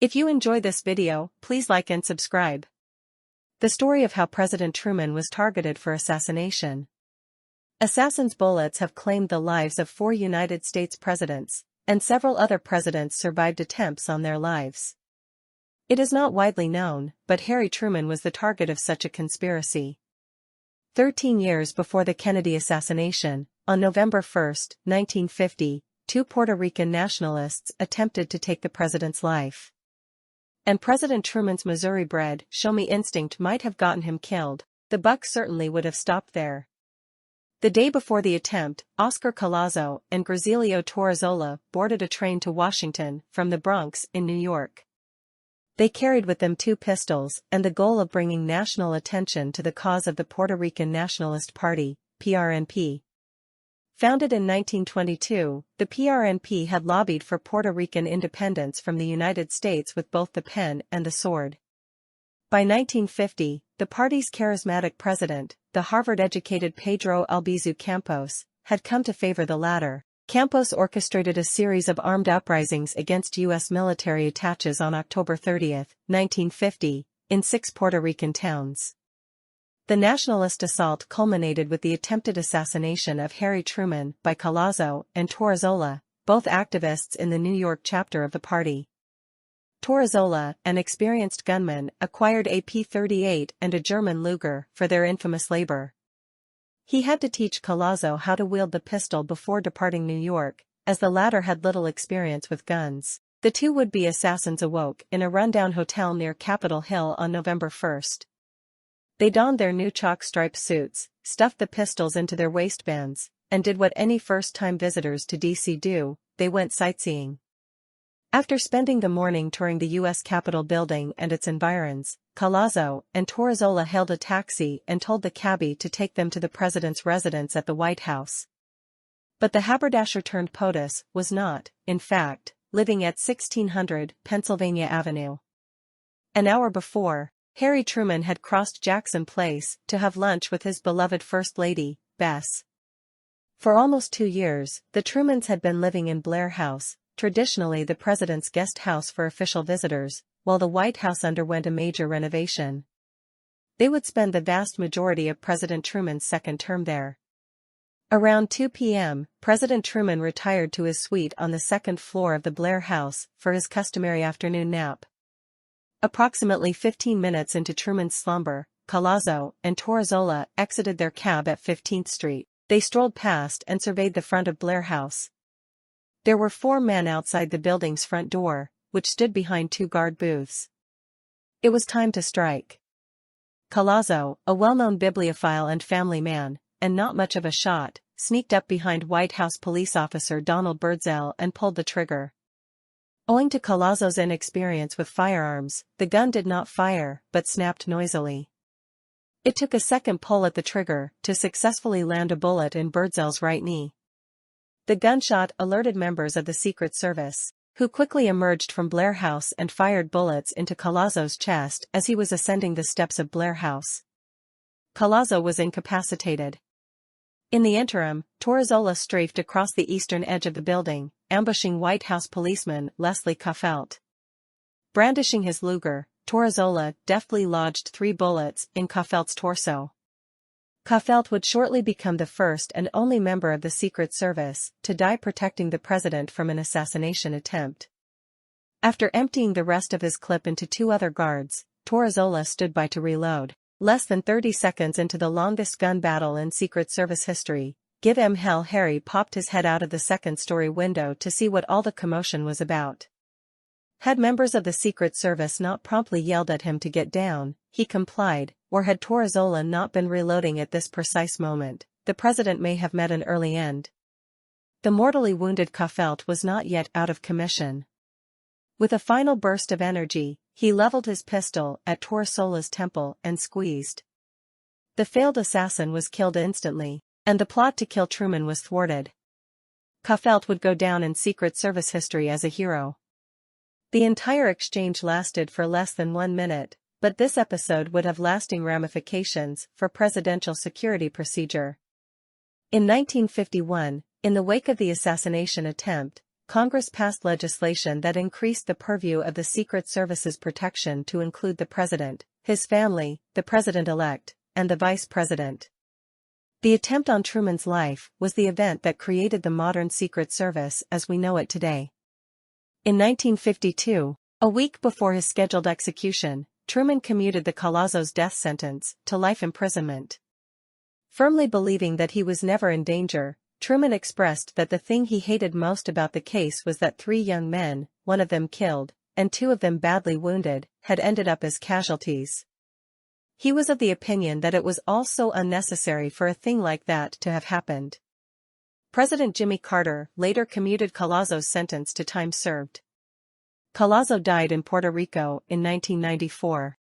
If you enjoy this video, please like and subscribe. The story of how President Truman was targeted for assassination. Assassins' bullets have claimed the lives of 4 United States presidents, and several other presidents survived attempts on their lives. It is not widely known, but Harry Truman was the target of such a conspiracy. 13 years before the Kennedy assassination, on November 1, 1950, 2 Puerto Rican nationalists attempted to take the president's life. And President Truman's Missouri-bred show-me instinct might have gotten him killed. The buck certainly would have stopped there. The day before the attempt, Oscar Collazo and Grazielio Torrezola boarded a train to Washington from the Bronx in New York. They carried with them 2 pistols and the goal of bringing national attention to the cause of the Puerto Rican Nationalist Party, PRNP. Founded in 1922, the PRNP had lobbied for Puerto Rican independence from the United States with both the pen and the sword. By 1950, the party's charismatic president, the Harvard-educated Pedro Albizu Campos, had come to favor the latter. Campos orchestrated a series of armed uprisings against U.S. military attaches on October 30, 1950, in 6 Puerto Rican towns. The nationalist assault culminated with the attempted assassination of Harry Truman by Collazo and Torrezola, both activists in the New York chapter of the party. Torrezola, an experienced gunman, acquired a P-38 and a German Luger for their infamous labor. He had to teach Collazo how to wield the pistol before departing New York, as the latter had little experience with guns. The 2 would-be assassins awoke in a rundown hotel near Capitol Hill on November 1. They donned their new chalk-striped suits, stuffed the pistols into their waistbands, and did what any first-time visitors to D.C. do: they went sightseeing. After spending the morning touring the U.S. Capitol building and its environs, Collazo and Torrezola hailed a taxi and told the cabbie to take them to the president's residence at the White House. But the haberdasher-turned-POTUS was not, in fact, living at 1600 Pennsylvania Avenue. An hour before, Harry Truman had crossed Jackson Place to have lunch with his beloved First Lady, Bess. For almost 2 years, the Trumans had been living in Blair House, traditionally the president's guest house for official visitors, while the White House underwent a major renovation. They would spend the vast majority of President Truman's second term there. Around 2 p.m., President Truman retired to his suite on the second floor of the Blair House for his customary afternoon nap. Approximately 15 minutes into Truman's slumber, Collazo and Torrezola exited their cab at 15th Street. They strolled past and surveyed the front of Blair House. There were 4 men outside the building's front door, which stood behind 2 guard booths. It was time to strike. Collazo, a well-known bibliophile and family man, and not much of a shot, sneaked up behind White House police officer Donald Birdsell and pulled the trigger. Owing to Collazo's inexperience with firearms, the gun did not fire, but snapped noisily. It took a second pull at the trigger to successfully land a bullet in Birdsell's right knee. The gunshot alerted members of the Secret Service, who quickly emerged from Blair House and fired bullets into Collazo's chest as he was ascending the steps of Blair House. Collazo was incapacitated. In the interim, Torrezola strafed across the eastern edge of the building, ambushing White House policeman Leslie Caffelt. Brandishing his Luger, Torrezola deftly lodged 3 bullets in Caffelt's torso. Caffelt would shortly become the first and only member of the Secret Service to die protecting the president from an assassination attempt. After emptying the rest of his clip into 2 other guards, Torrezola stood by to reload. Less than 30 seconds into the longest gun battle in Secret Service history, Give 'em hell, Harry popped his head out of the second-story window to see what all the commotion was about. Had members of the Secret Service not promptly yelled at him to get down, he complied, or had Torrezola not been reloading at this precise moment, the president may have met an early end. The mortally wounded Caffelt was not yet out of commission. With a final burst of energy, he leveled his pistol at Torresola's temple and squeezed. The failed assassin was killed instantly, and the plot to kill Truman was thwarted. Caffelt would go down in Secret Service history as a hero. The entire exchange lasted for less than 1 minute, but this episode would have lasting ramifications for presidential security procedure. In 1951, in the wake of the assassination attempt, Congress passed legislation that increased the purview of the Secret Service's protection to include the president, his family, the president-elect, and the vice president. The attempt on Truman's life was the event that created the modern Secret Service as we know it today. In 1952, a week before his scheduled execution, Truman commuted the Colazzo's death sentence to life imprisonment. Firmly believing that he was never in danger, Truman expressed that the thing he hated most about the case was that 3 young men, one of them killed, and 2 of them badly wounded, had ended up as casualties. He was of the opinion that it was all so unnecessary for a thing like that to have happened. President Jimmy Carter later commuted Colazzo's sentence to time served. Colazzo died in Puerto Rico in 1994.